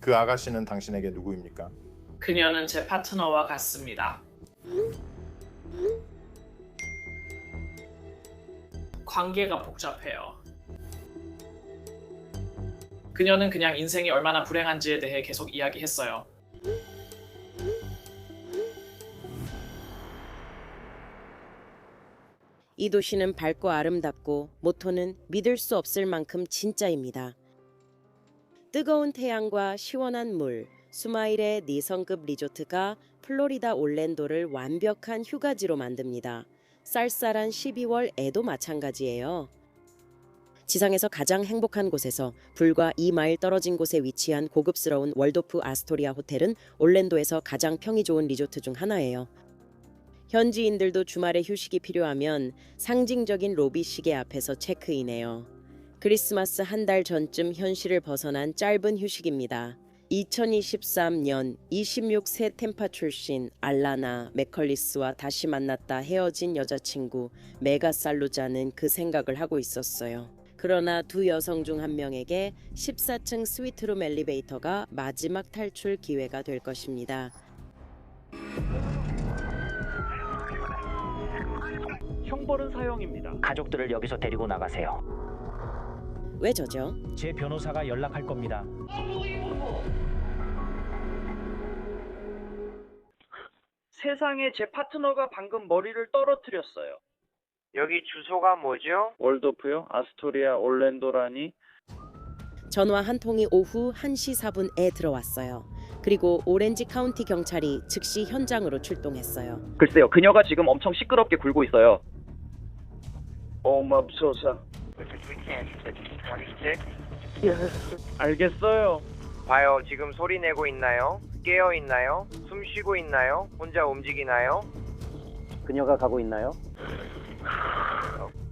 그 아가씨는 당신에게 누구입니까? 그녀는 제 파트너와 같습니다. 관계가 복잡해요. 그녀는 그냥 인생이 얼마나 불행한지에 대해 계속 이야기했어요. 이 도시는 밝고 아름답고 모토는 믿을 수 없을 만큼 진짜입니다. 뜨거운 태양과 시원한 물, 수마일의 4성급 리조트가 플로리다 올랜도를 완벽한 휴가지로 만듭니다. 쌀쌀한 12월에도 마찬가지예요. 지상에서 가장 행복한 곳에서 불과 2마일 떨어진 곳에 위치한 고급스러운 월도프 아스토리아 호텔은 올랜도에서 가장 평이 좋은 리조트 중 하나예요. 현지인들도 주말에 휴식이 필요하면 상징적인 로비 시계 앞에서 체크인해요. 크리스마스 한 달 전쯤 현실을 벗어난 짧은 휴식입니다. 2023년 26세 템파 출신 알라나 맥컬리스와 다시 만났다 헤어진 여자친구 메가 살루자는 그 생각을 하고 있었어요. 그러나 두 여성 중 한 명에게 14층 스위트룸 엘리베이터가 마지막 탈출 기회가 될 것입니다. 형벌은 사형입니다. 가족들을 여기서 데리고 나가세요. 왜 저죠? 제 변호사가 연락할 겁니다. 세상에 제 파트너가 방금 머리를 떨어뜨렸어요. 여기 주소가 뭐죠? 월도프요? 아스토리아 올랜도라니? 전화 한 통이 오후 1시 4분에 들어왔어요. 그리고 오렌지 카운티 경찰이 즉시 현장으로 출동했어요. 글쎄요, 그녀가 지금 엄청 시끄럽게 굴고 있어요. 맙소사. 알겠어요. 봐요, 지금 소리 내고 있나요? 깨어 있나요? 숨 쉬고 있나요? 혼자 움직이나요? 그녀가 가고 있나요?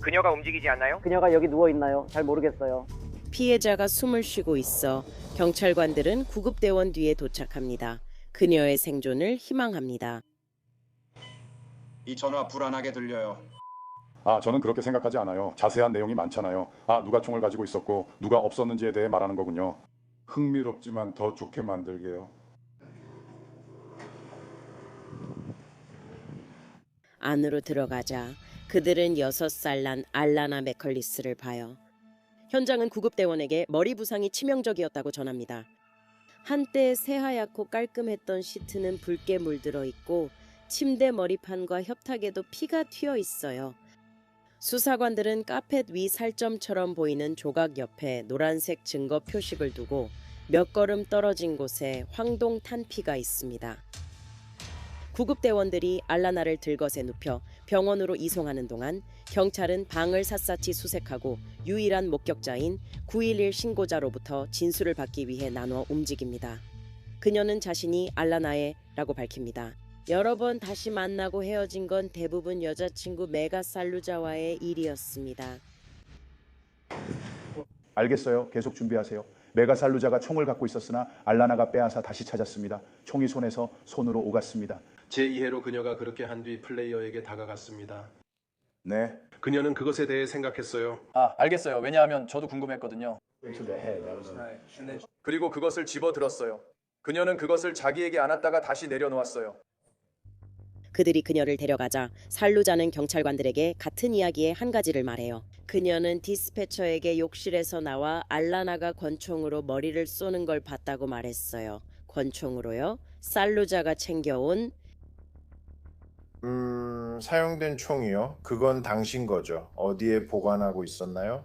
그녀가 움직이지 않나요? 그녀가 여기 누워 있나요? 잘 모르겠어요. 피해자가 숨을 쉬고 있어 경찰관들은 구급대원 뒤에 도착합니다. 그녀의 생존을 희망합니다. 이 전화 불안하게 들려요. 저는 그렇게 생각하지 않아요. 자세한 내용이 많잖아요. 누가 총을 가지고 있었고 누가 없었는지에 대해 말하는 거군요. 흥미롭지만 더 좋게 만들게요. 안으로 들어가자 그들은 6살 난 알라나 맥컬리스를 봐요. 현장은 구급대원에게 머리 부상이 치명적이었다고 전합니다. 한때 새하얗고 깔끔했던 시트는 붉게 물들어 있고 침대 머리판과 협탁에도 피가 튀어 있어요. 수사관들은 카펫 위 살점처럼 보이는 조각 옆에 노란색 증거 표식을 두고 몇 걸음 떨어진 곳에 황동 탄피가 있습니다. 구급대원들이 알라나를 들것에 눕혀 병원으로 이송하는 동안 경찰은 방을 샅샅이 수색하고 유일한 목격자인 911 신고자로부터 진술을 받기 위해 나눠 움직입니다. 그녀는 자신이 알라나의라고 밝힙니다. 여러 번 다시 만나고 헤어진 건 대부분 여자친구 메가 살루자와의 일이었습니다. 알겠어요. 계속 준비하세요. 메가 살루자가 총을 갖고 있었으나 알라나가 빼앗아 다시 찾았습니다. 총이 손에서 손으로 오갔습니다. 제 이해로 그녀가 그렇게 한 뒤 플레이어에게 다가갔습니다. 네. 그녀는 그것에 대해 생각했어요. 알겠어요. 왜냐하면 저도 궁금했거든요. 그리고 그것을 집어들었어요. 그녀는 그것을 자기에게 안았다가 다시 내려놓았어요. 그들이 그녀를 데려가자 살루자는 경찰관들에게 같은 이야기의 한 가지를 말해요. 그녀는 디스패처에게 욕실에서 나와 알라나가 권총으로 머리를 쏘는 걸 봤다고 말했어요. 권총으로요? 살루자가 챙겨온 사용된 총이요? 그건 당신 거죠. 어디에 보관하고 있었나요?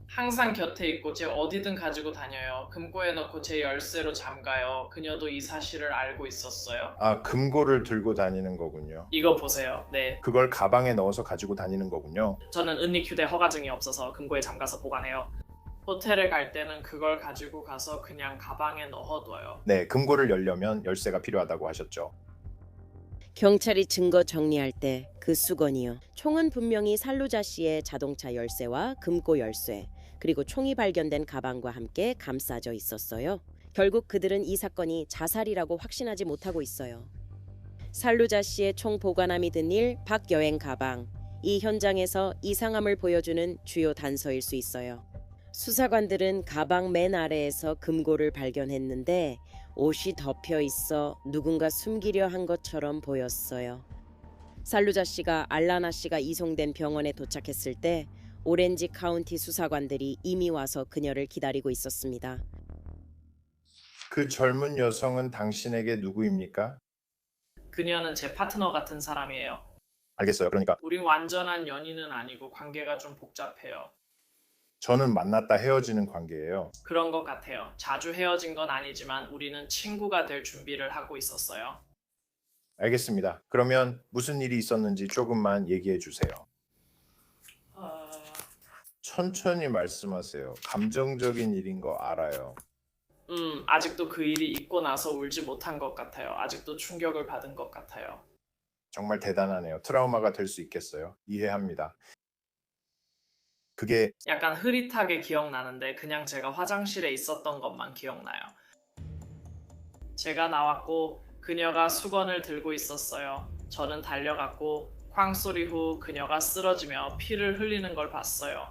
항상 곁에 있고 제 어디든 가지고 다녀요. 금고에 넣고 제 열쇠로 잠가요. 그녀도 이 사실을 알고 있었어요. 금고를 들고 다니는 거군요. 이거 보세요. 네, 그걸 가방에 넣어서 가지고 다니는 거군요. 저는 은닉 휴대 허가증이 없어서 금고에 잠가서 보관해요. 호텔에 갈 때는 그걸 가지고 가서 그냥 가방에 넣어둬요. 네, 금고를 열려면 열쇠가 필요하다고 하셨죠. 경찰이 증거 정리할 때 그 수건이요. 총은 분명히 살루자 씨의 자동차 열쇠와 금고 열쇠 그리고 총이 발견된 가방과 함께 감싸져 있었어요. 결국 그들은 이 사건이 자살이라고 확신하지 못하고 있어요. 살루자 씨의 총 보관함이 든 일 박여행 가방. 이 현장에서 이상함을 보여주는 주요 단서일 수 있어요. 수사관들은 가방 맨 아래에서 금고를 발견했는데 옷이 덮여 있어 누군가 숨기려 한 것처럼 보였어요. 살루자 씨가 알라나 씨가 이송된 병원에 도착했을 때 오렌지 카운티 수사관들이 이미 와서 그녀를 기다리고 있었습니다. 그 젊은 여성은 당신에게 누구입니까? 그녀는 제 파트너 같은 사람이에요. 알겠어요. 그러니까 우린 완전한 연인은 아니고 관계가 좀 복잡해요. 저는 만났다 헤어지는 관계예요. 그런 것 같아요. 자주 헤어진 건 아니지만 우리는 친구가 될 준비를 하고 있었어요. 알겠습니다. 그러면 무슨 일이 있었는지 조금만 얘기해 주세요. 천천히 말씀하세요. 감정적인 일인 거 알아요. 아직도 그 일이 있고 나서 울지 못한 것 같아요. 아직도 충격을 받은 것 같아요. 정말 대단하네요. 트라우마가 될 수 있겠어요. 이해합니다. 그게 약간 흐릿하게 기억나는데 그냥 제가 화장실에 있었던 것만 기억나요. 제가 나왔고 그녀가 수건을 들고 있었어요. 저는 달려갔고 쾅 소리 후 그녀가 쓰러지며 피를 흘리는 걸 봤어요.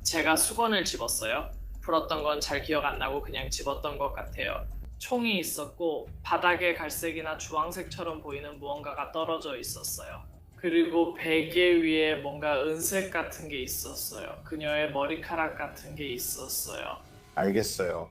제가 수건을 집었어요. 풀었던 건 잘 기억 안 나고 그냥 집었던 것 같아요. 총이 있었고 바닥에 갈색이나 주황색처럼 보이는 무언가가 떨어져 있었어요. 그리고 베개 위에 뭔가 은색 같은 게 있었어요. 그녀의 머리카락 같은 게 있었어요. 알겠어요.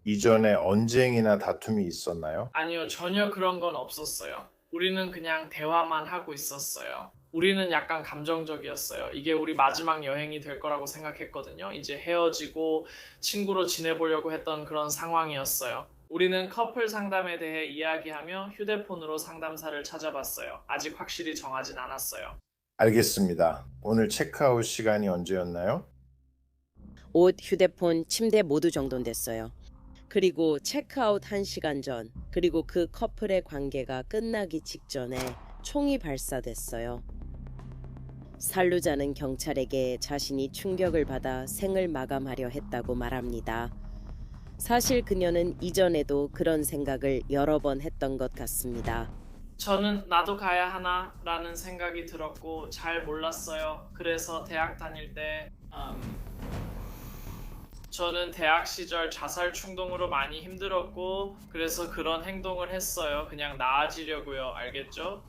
이전에 언쟁이나 다툼이 있었나요? 아니요, 전혀 그런 건 없었어요. 우리는 그냥 대화만 하고 있었어요. 우리는 약간 감정적이었어요. 이게 우리 마지막 여행이 될 거라고 생각했거든요. 이제 헤어지고 친구로 지내보려고 했던 그런 상황이었어요. 우리는 커플 상담에 대해 이야기하며 휴대폰으로 상담사를 찾아봤어요. 아직 확실히 정하진 않았어요. 알겠습니다. 오늘 체크아웃 시간이 언제였나요? 옷, 휴대폰, 침대 모두 정돈됐어요. 그리고 체크아웃 1시간 전, 그리고 그 커플의 관계가 끝나기 직전에 총이 발사됐어요. 살루자는 경찰에게 자신이 충격을 받아 생을 마감하려 했다고 말합니다. 사실 그녀는 이전에도 그런 생각을 여러 번 했던 것 같습니다. 저는 나도 가야 하나 라는 생각이 들었고 잘 몰랐어요. 그래서 대학 다닐 때 저는 대학 시절 자살 충동으로 많이 힘들었고 그래서 그런 행동을 했어요. 그냥 나아지려고요. 알겠죠?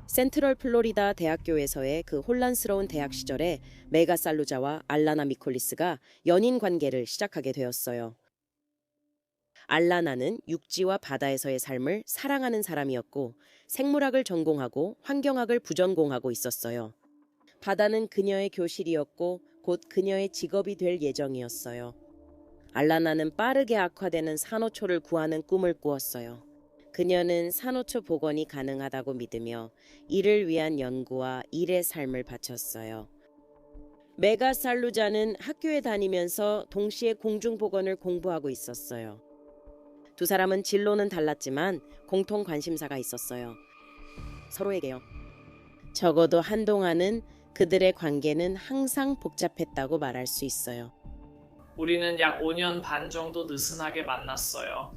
센트럴 플로리다 대학교에서의 그 혼란스러운 대학 시절에 메가 살루자와 알라나 미콜리스가 연인 관계를 시작하게 되었어요. 알라나는 육지와 바다에서의 삶을 사랑하는 사람이었고 생물학을 전공하고 환경학을 부전공하고 있었어요. 바다는 그녀의 교실이었고 곧 그녀의 직업이 될 예정이었어요. 알라나는 빠르게 악화되는 산호초를 구하는 꿈을 꾸었어요. 그녀는 산호초 복원이 가능하다고 믿으며 이를 위한 연구와 일의 삶을 바쳤어요. 메가 살루자는 학교에 다니면서 동시에 공중 복원을 공부하고 있었어요. 두 사람은 진로는 달랐지만 공통 관심사가 있었어요. 서로에게요. 적어도 한동안은 그들의 관계는 항상 복잡했다고 말할 수 있어요. 우리는 약 5년 반 정도 느슨하게 만났어요.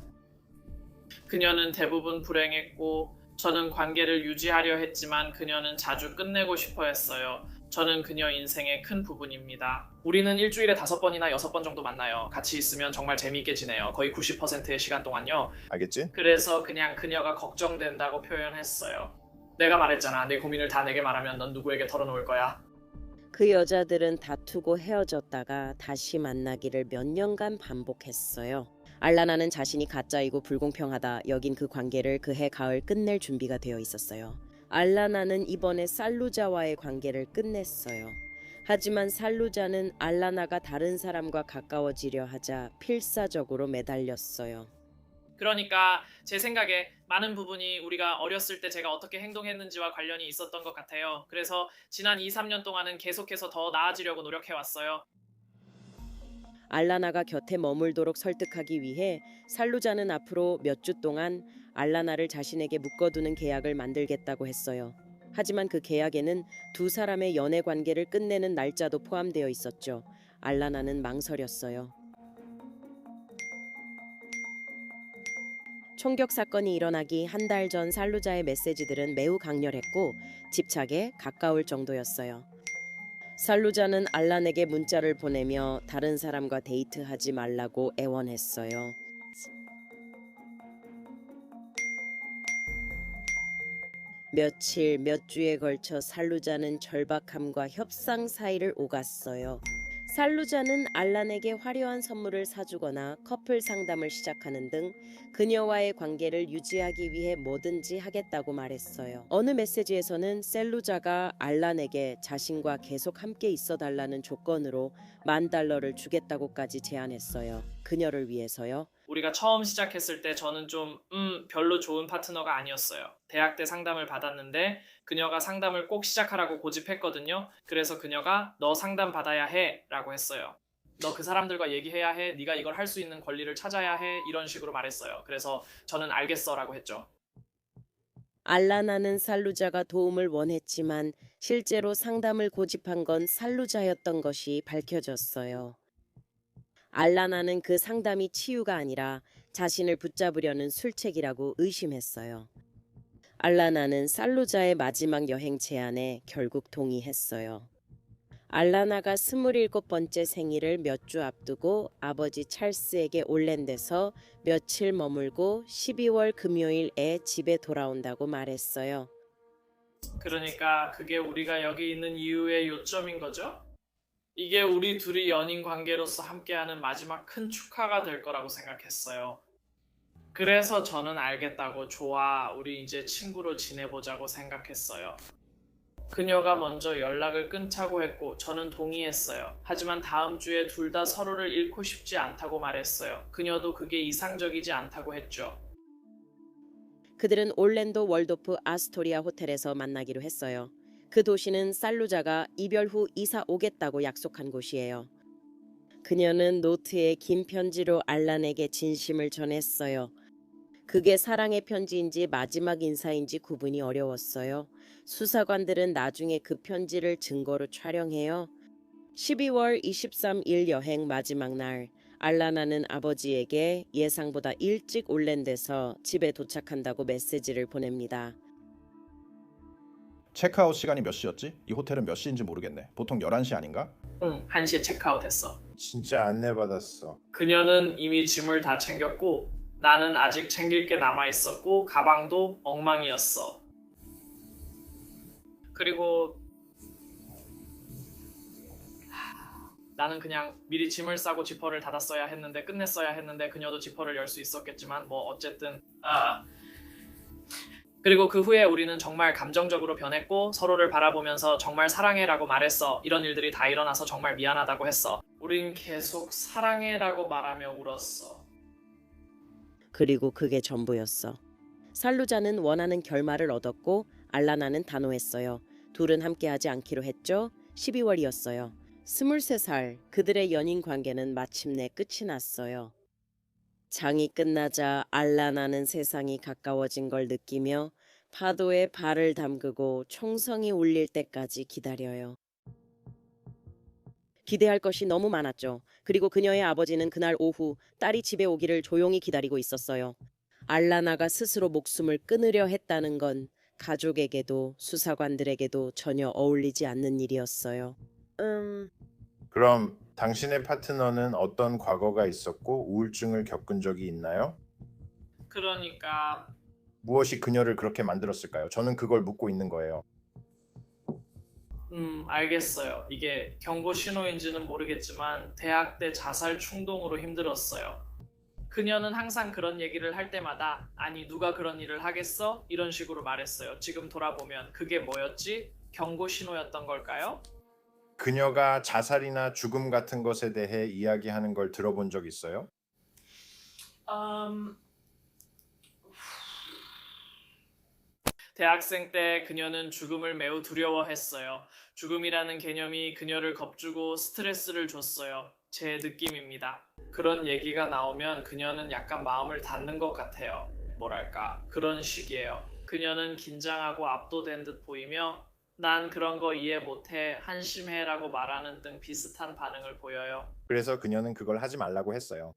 그녀는 대부분 불행했고 저는 관계를 유지하려 했지만 그녀는 자주 끝내고 싶어 했어요. 저는 그녀 인생의 큰 부분입니다. 우리는 일주일에 5번이나 6번 정도 만나요. 같이 있으면 정말 재미있게 지내요. 거의 90%의 시간 동안요. 알겠지? 그래서 그냥 그녀가 걱정된다고 표현했어요. 내가 말했잖아. 내 고민을 다 내게 말하면 넌 누구에게 털어놓을 거야. 그 여자들은 다투고 헤어졌다가 다시 만나기를 몇 년간 반복했어요. 알라나는 자신이 가짜이고 불공평하다 여긴 그 관계를 그해 가을 끝낼 준비가 되어 있었어요. 알라나는 이번에 살루자와의 관계를 끝냈어요. 하지만 살루자는 알라나가 다른 사람과 가까워지려 하자 필사적으로 매달렸어요. 그러니까 제 생각에 많은 부분이 우리가 어렸을 때 제가 어떻게 행동했는지와 관련이 있었던 것 같아요. 그래서 지난 2-3년 동안은 계속해서 더 나아지려고 노력해왔어요. 알라나가 곁에 머물도록 설득하기 위해 살루자는 앞으로 몇 주 동안 알라나를 자신에게 묶어두는 계약을 만들겠다고 했어요. 하지만 그 계약에는 두 사람의 연애 관계를 끝내는 날짜도 포함되어 있었죠. 알라나는 망설였어요. 총격 사건이 일어나기 한 달 전 살루자의 메시지들은 매우 강렬했고 집착에 가까울 정도였어요. 살루자는 알란에게 문자를 보내며 다른 사람과 데이트하지 말라고 애원했어요. 며칠 몇 주에 걸쳐 살루자는 절박함과 협상 사이를 오갔어요. 살루자는 알란에게 화려한 선물을 사주거나 커플 상담을 시작하는 등 그녀와의 관계를 유지하기 위해 뭐든지 하겠다고 말했어요. 어느 메시지에서는 살루자가 알란에게 자신과 계속 함께 있어 달라는 조건으로 $10,000를 주겠다고까지 제안했어요. 그녀를 위해서요. 우리가 처음 시작했을 때 저는 좀 별로 좋은 파트너가 아니었어요. 대학 때 상담을 받았는데 그녀가 상담을 꼭 시작하라고 고집했거든요. 그래서 그녀가 너 상담 받아야 해 라고 했어요. 너 그 사람들과 얘기해야 해. 네가 이걸 할 수 있는 권리를 찾아야 해. 이런 식으로 말했어요. 그래서 저는 알겠어 라고 했죠. 알라나는 살루자가 도움을 원했지만 실제로 상담을 고집한 건 살루자였던 것이 밝혀졌어요. 알라나는 그 상담이 치유가 아니라 자신을 붙잡으려는 술책이라고 의심했어요. 알라나는 살루자의 마지막 여행 제안에 결국 동의했어요. 알라나가 27번째 생일을 몇 주 앞두고 아버지 찰스에게 올랜드에서 며칠 머물고 12월 금요일에 집에 돌아온다고 말했어요. 그러니까 그게 우리가 여기 있는 이유의 요점인 거죠? 이게 우리 둘이 연인 관계로서 함께하는 마지막 큰 축하가 될 거라고 생각했어요. 그래서 저는 알겠다고 좋아, 우리 이제 친구로 지내보자고 생각했어요. 그녀가 먼저 연락을 끊자고 했고 저는 동의했어요. 하지만 다음 주에 둘 다 서로를 잃고 싶지 않다고 말했어요. 그녀도 그게 이상적이지 않다고 했죠. 그들은 올랜도 월도프 아스토리아 호텔에서 만나기로 했어요. 그 도시는 살루자가 이별 후 이사 오겠다고 약속한 곳이에요. 그녀는 노트에 긴 편지로 알란에게 진심을 전했어요. 그게 사랑의 편지인지 마지막 인사인지 구분이 어려웠어요. 수사관들은 나중에 그 편지를 증거로 촬영해요. 12월 23일 여행 마지막 날, 알라나는 아버지에게 예상보다 일찍 올랜드에서 집에 도착한다고 메시지를 보냅니다. 체크아웃 시간이 몇 시였지? 이 호텔은 몇 시인지 모르겠네. 보통 11시 아닌가? 응, 1시에 체크아웃 했어. 진짜 안내받았어. 그녀는 이미 짐을 다 챙겼고 나는 아직 챙길 게 남아있었고 가방도 엉망이었어. 그리고 나는 그냥 미리 짐을 싸고 지퍼를 닫았어야 했는데 끝냈어야 했는데 그녀도 지퍼를 열 수 있었겠지만 뭐 어쨌든 그리고 그 후에 우리는 정말 감정적으로 변했고 서로를 바라보면서 정말 사랑해라고 말했어. 이런 일들이 다 일어나서 정말 미안하다고 했어. 우린 계속 사랑해라고 말하며 울었어. 그리고 그게 전부였어. 살루자는 원하는 결말을 얻었고 알라나는 단호했어요. 둘은 함께하지 않기로 했죠. 12월이었어요. 23살 그들의 연인 관계는 마침내 끝이 났어요. 장이 끝나자 알라나는 세상이 가까워진 걸 느끼며 파도에 발을 담그고 총성이 울릴 때까지 기다려요. 기대할 것이 너무 많았죠. 그리고 그녀의 아버지는 그날 오후 딸이 집에 오기를 조용히 기다리고 있었어요. 알라나가 스스로 목숨을 끊으려 했다는 건 가족에게도 수사관들에게도 전혀 어울리지 않는 일이었어요. 그럼 당신의 파트너는 어떤 과거가 있었고 우울증을 겪은 적이 있나요? 그러니까 무엇이 그녀를 그렇게 만들었을까요? 저는 그걸 묻고 있는 거예요. 알겠어요. 이게 경고 신호인지는 모르겠지만 대학 때 자살 충동으로 힘들었어요. 그녀는 항상 그런 얘기를 할 때마다 아니 누가 그런 일을 하겠어? 이런 식으로 말했어요. 지금 돌아보면 그게 뭐였지? 경고 신호였던 걸까요? 그녀가 자살이나 죽음 같은 것에 대해 이야기하는 걸 들어본 적 있어요? 대학생 때 그녀는 죽음을 매우 두려워했어요. 죽음이라는 개념이 그녀를 겁주고 스트레스를 줬어요. 제 느낌입니다. 그런 얘기가 나오면 그녀는 약간 마음을 닫는 것 같아요. 뭐랄까 그런 식이에요. 그녀는 긴장하고 압도된 듯 보이며 난 그런 거 이해 못해, 한심해라고 말하는 등 비슷한 반응을 보여요. 그래서 그녀는 그걸 하지 말라고 했어요.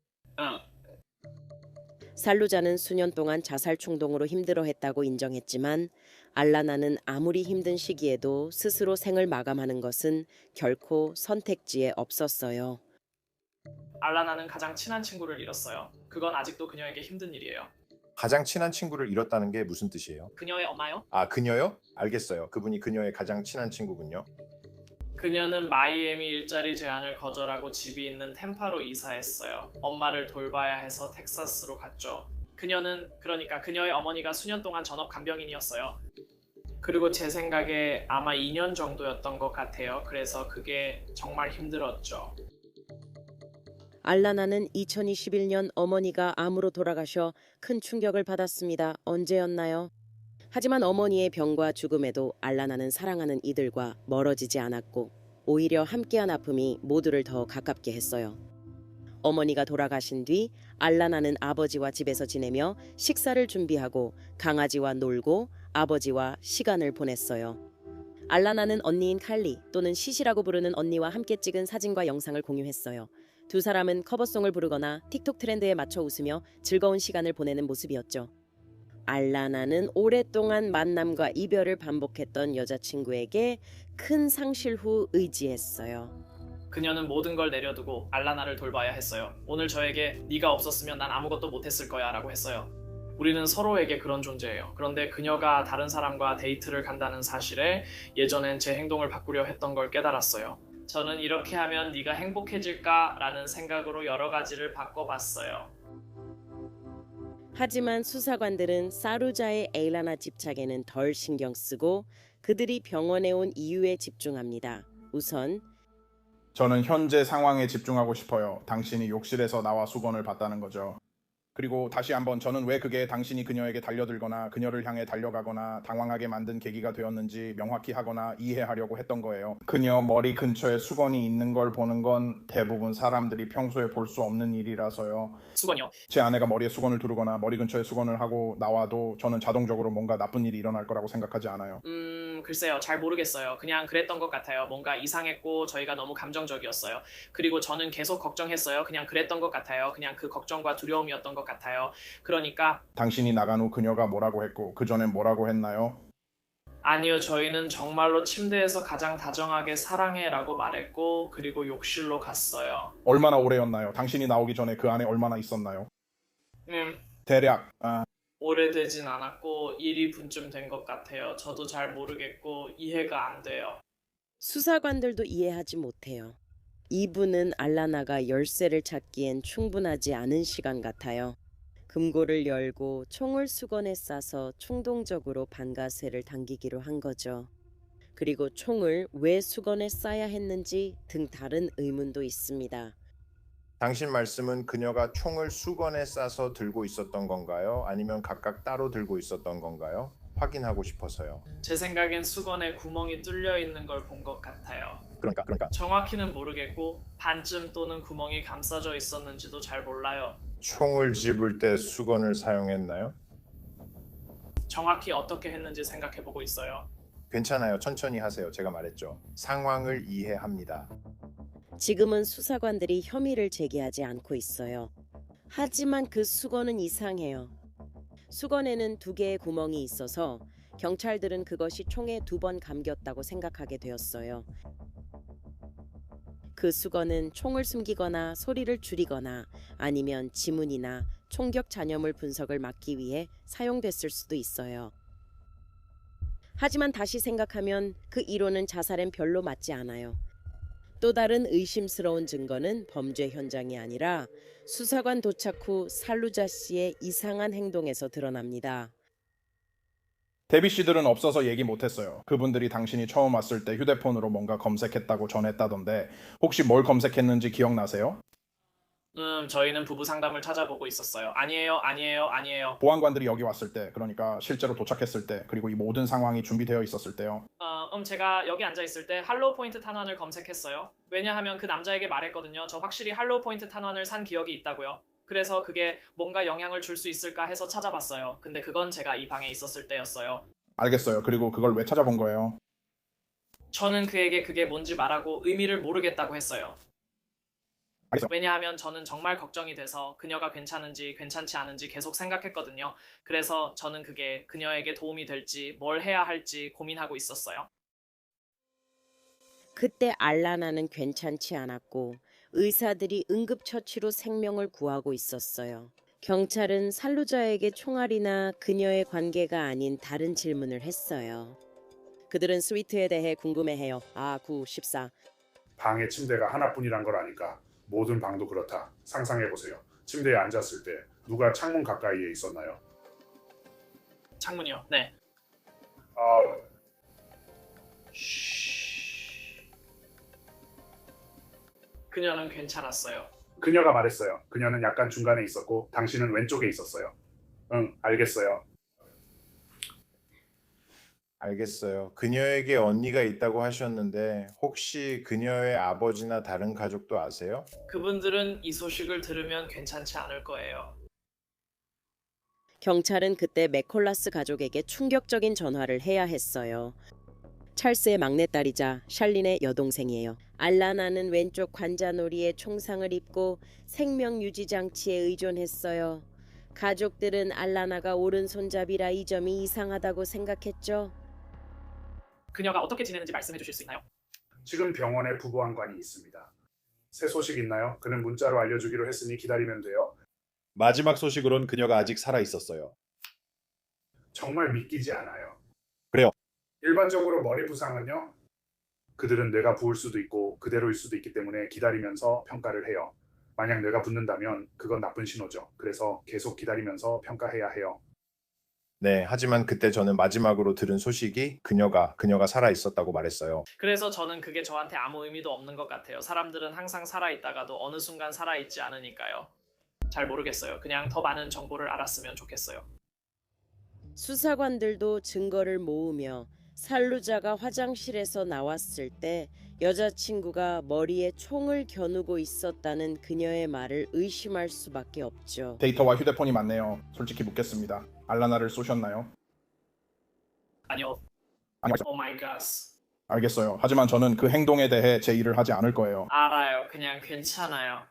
살루자는 수년 동안 자살 충동으로 힘들어했다고 인정했지만 알라나는 아무리 힘든 시기에도 스스로 생을 마감하는 것은 결코 선택지에 없었어요. 알라나는 가장 친한 친구를 잃었어요. 그건 아직도 그녀에게 힘든 일이에요. 가장 친한 친구를 잃었다는 게 무슨 뜻이에요? 그녀의 엄마요? 아, 그녀요? 알겠어요. 그분이 그녀의 가장 친한 친구군요. 그녀는 마이애미 일자리 제안을 거절하고 집이 있는 템파로 이사했어요. 엄마를 돌봐야 해서 텍사스로 갔죠. 그러니까 그녀의 어머니가 수년 동안 전업 간병인이었어요. 그리고 제 생각에 아마 2년 정도였던 것 같아요. 그래서 그게 정말 힘들었죠. 알라나는 2021년 어머니가 암으로 돌아가셔 큰 충격을 받았습니다. 언제였나요? 하지만 어머니의 병과 죽음에도 알라나는 사랑하는 이들과 멀어지지 않았고 오히려 함께한 아픔이 모두를 더 가깝게 했어요. 어머니가 돌아가신 뒤 알라나는 아버지와 집에서 지내며 식사를 준비하고 강아지와 놀고 아버지와 시간을 보냈어요. 알라나는 언니인 칼리 또는 시시라고 부르는 언니와 함께 찍은 사진과 영상을 공유했어요. 두 사람은 커버송을 부르거나 틱톡 트렌드에 맞춰 웃으며 즐거운 시간을 보내는 모습이었죠. 알라나는 오랫동안 만남과 이별을 반복했던 여자친구에게 큰 상실 후 의지했어요. 그녀는 모든 걸 내려두고 알라나를 돌봐야 했어요. 오늘 저에게 네가 없었으면 난 아무것도 못했을 거야 라고 했어요. 우리는 서로에게 그런 존재예요. 그런데 그녀가 다른 사람과 데이트를 간다는 사실에 예전엔 제 행동을 바꾸려 했던 걸 깨달았어요. 저는 이렇게 하면 네가 행복해질까? 라는 생각으로 여러 가지를 바꿔봤어요. 하지만 수사관들은 사루자의 에일라나 집착에는 덜 신경 쓰고 그들이 병원에 온 이유에 집중합니다. 우선 저는 현재 상황에 집중하고 싶어요. 당신이 욕실에서 나와 수건을 봤다는 거죠. 그리고 다시 한번 저는 왜 그게 당신이 그녀에게 달려들거나 그녀를 향해 달려가거나 당황하게 만든 계기가 되었는지 명확히 하거나 이해하려고 했던 거예요. 그녀 머리 근처에 수건이 있는 걸 보는 건 대부분 사람들이 평소에 볼 수 없는 일이라서요. 수건이요? 제 아내가 머리에 수건을 두르거나 머리 근처에 수건을 하고 나와도 저는 자동적으로 뭔가 나쁜 일이 일어날 거라고 생각하지 않아요. 글쎄요. 잘 모르겠어요. 그냥 그랬던 것 같아요. 뭔가 이상했고 저희가 너무 감정적이었어요. 그리고 저는 계속 걱정했어요. 그냥 그랬던 것 같아요. 그냥 그 걱정과 두려움이었던 것 같아요. 그러니까 당신이 나간 후 그녀가 뭐라고 했고 그 전엔 뭐라고 했나요? 아니요. 저희는 정말로 침대에서 가장 다정하게 사랑해 라고 말했고 그리고 욕실로 갔어요. 얼마나 오래였나요? 당신이 나오기 전에 그 안에 얼마나 있었나요? 대략 오래되진 않았고 1~2분쯤 된 것 같아요. 저도 잘 모르겠고 이해가 안 돼요. 수사관들도 이해하지 못해요. 2분은 알라나가 열쇠를 찾기엔 충분하지 않은 시간 같아요. 금고를 열고 총을 수건에 싸서 충동적으로 반가쇠를 당기기로 한 거죠. 그리고 총을 왜 수건에 싸야 했는지 등 다른 의문도 있습니다. 당신 말씀은 그녀가 총을 수건에 싸서 들고 있었던 건가요? 아니면 각각 따로 들고 있었던 건가요? 확인하고 싶어서요. 제 생각엔 수건에 구멍이 뚫려 있는 걸 본 것 같아요. 그러니까 정확히는 모르겠고 반쯤 또는 구멍이 감싸져 있었는지도 잘 몰라요. 총을 집을 때 수건을 사용했나요? 정확히 어떻게 했는지 생각해보고 있어요. 괜찮아요. 천천히 하세요. 제가 말했죠. 상황을 이해합니다. 지금은 수사관들이 혐의를 제기하지 않고 있어요. 하지만 그 수건은 이상해요. 수건에는 2개의 구멍이 있어서 경찰들은 그것이 총에 2번 감겼다고 생각하게 되었어요. 그 수건은 총을 숨기거나 소리를 줄이거나 아니면 지문이나 총격 잔여물 분석을 막기 위해 사용됐을 수도 있어요. 하지만 다시 생각하면 그 이론은 자살엔 별로 맞지 않아요. 또 다른 의심스러운 증거는 범죄 현장이 아니라 수사관 도착 후 살루자 씨의 이상한 행동에서 드러납니다. 데비 씨들은 없어서 얘기 못했어요. 그분들이 당신이 처음 왔을 때 휴대폰으로 뭔가 검색했다고 전했다던데 혹시 뭘 검색했는지 기억나세요? 저희는 부부 상담을 찾아보고 있었어요. 아니에요. 보안관들이 여기 왔을 때, 그러니까 실제로 도착했을 때, 그리고 이 모든 상황이 준비되어 있었을 때요. 제가 여기 앉아있을 때 할로우 포인트 탄환을 검색했어요. 왜냐하면 그 남자에게 말했거든요. 저 확실히 할로우 포인트 탄환을 산 기억이 있다고요. 그래서 그게 뭔가 영향을 줄 수 있을까 해서 찾아봤어요. 근데 그건 제가 이 방에 있었을 때였어요. 알겠어요. 그리고 그걸 왜 찾아본 거예요? 저는 그에게 그게 뭔지 말하고 의미를 모르겠다고 했어요. 알겠어요. 왜냐하면 저는 정말 걱정이 돼서 그녀가 괜찮은지 괜찮지 않은지 계속 생각했거든요. 그래서 저는 그게 그녀에게 도움이 될지 뭘 해야 할지 고민하고 있었어요. 그때 알라나는 괜찮지 않았고 의사들이 응급처치로 생명을 구하고 있었어요. 경찰은 살루자에게 총알이나 그녀의 관계가 아닌 다른 질문을 했어요. 그들은 스위트에 대해 궁금해해요. 9, 14. 방에 침대가 하나뿐이란 걸 아니까 모든 방도 그렇다. 상상해보세요. 침대에 앉았을 때 누가 창문 가까이에 있었나요? 창문이요. 네. 그녀는 괜찮았어요. 그녀가 말했어요. 그녀는 약간 중간에 있었고 당신은 왼쪽에 있었어요. 응, 알겠어요. 알겠어요. 그녀에게 언니가 있다고 하셨는데 혹시 그녀의 아버지나 다른 가족도 아세요? 그분들은 이 소식을 들으면 괜찮지 않을 거예요. 경찰은 그때 맥콜라스 가족에게 충격적인 전화를 해야 했어요. 찰스의 막내딸이자 샬린의 여동생이에요. 알라나는 왼쪽 관자놀이에 총상을 입고 생명유지 장치에 의존했어요. 가족들은 알라나가 오른손잡이라 이 점이 이상하다고 생각했죠. 그녀가 어떻게 지내는지 말씀해 주실 수 있나요? 지금 병원에 부부안관이 있습니다. 새 소식 있나요? 그는 문자로 알려주기로 했으니 기다리면 돼요. 마지막 소식으론 그녀가 아직 살아 있었어요. 정말 믿기지 않아요. 그래요. 일반적으로 머리 부상은요. 그들은 뇌가 부을 수도 있고 그대로일 수도 있기 때문에 기다리면서 평가를 해요. 만약 뇌가 붓는다면 그건 나쁜 신호죠. 그래서 계속 기다리면서 평가해야 해요. 네, 하지만 그때 저는 마지막으로 들은 소식이 그녀가 살아 있었다고 말했어요. 그래서 저는 그게 저한테 아무 의미도 없는 것 같아요. 사람들은 항상 살아있다가도 어느 순간 살아있지 않으니까요. 잘 모르겠어요. 그냥 더 많은 정보를 알았으면 좋겠어요. 수사관들도 증거를 모으며 살루자가 화장실에서 나왔을 때 여자친구가 머리에 총을 겨누고 있었다는 그녀의 말을 의심할 수밖에 없죠. 데이터와 휴대폰이 많네요. 솔직히 묻겠습니다. 알라나를 쏘셨나요? 아니요. 아니요. 오 마이 갓. 알겠어요. 하지만 저는 그 행동에 대해 제 일을 하지 않을 거예요. 알아요. 그냥 괜찮아요.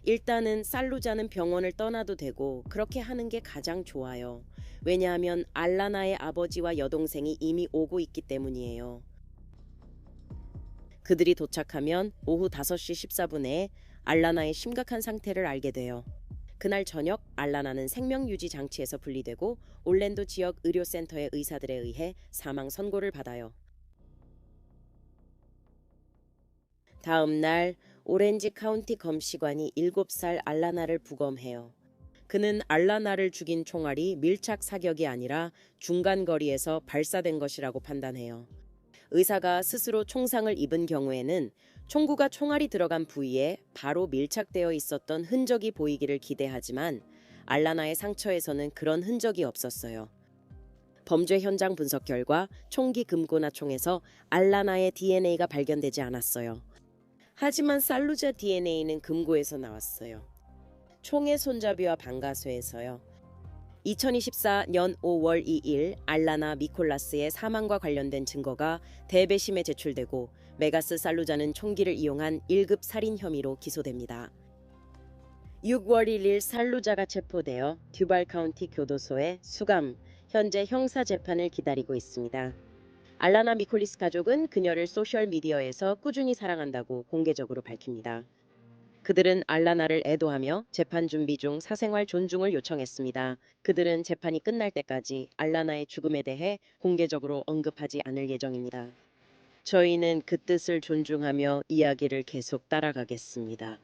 일단은 살루자는 병원을 떠나도 되고 그렇게 하는 게 가장 좋아요. 왜냐하면 알라나의 아버지와 여동생이 이미 오고 있기 때문이에요. 그들이 도착하면 오후 5시 14분에 알라나의 심각한 상태를 알게 돼요. 그날 저녁 알라나는 생명유지 장치에서 분리되고 올랜도 지역 의료센터의 의사들에 의해 사망 선고를 받아요. 다음 날 오렌지 카운티 검시관이 7살 알라나를 부검해요. 그는 알라나를 죽인 총알이 밀착 사격이 아니라 중간 거리에서 발사된 것이라고 판단해요. 의사가 스스로 총상을 입은 경우에는 총구가 총알이 들어간 부위에 바로 밀착되어 있었던 흔적이 보이기를 기대하지만 알라나의 상처에서는 그런 흔적이 없었어요. 범죄 현장 분석 결과 총기 금고나총에서 알라나의 DNA가 발견되지 않았어요. 하지만 살루자 DNA는 금고에서 나왔어요. 총의 손잡이와 방가쇠에서요. 2024년 5월 2일 알라나 미콜라스의 사망과 관련된 증거가 대배심에 제출되고 메가스 살루자는 총기를 이용한 1급 살인 혐의로 기소됩니다. 6월 1일 살루자가 체포되어 듀발 카운티 교도소에 수감, 현재 형사 재판을 기다리고 있습니다. 알라나 미콜리스 가족은 그녀를 소셜미디어에서 꾸준히 사랑한다고 공개적으로 밝힙니다. 그들은 알라나를 애도하며 재판 준비 중 사생활 존중을 요청했습니다. 그들은 재판이 끝날 때까지 알라나의 죽음에 대해 공개적으로 언급하지 않을 예정입니다. 저희는 그 뜻을 존중하며 이야기를 계속 따라가겠습니다.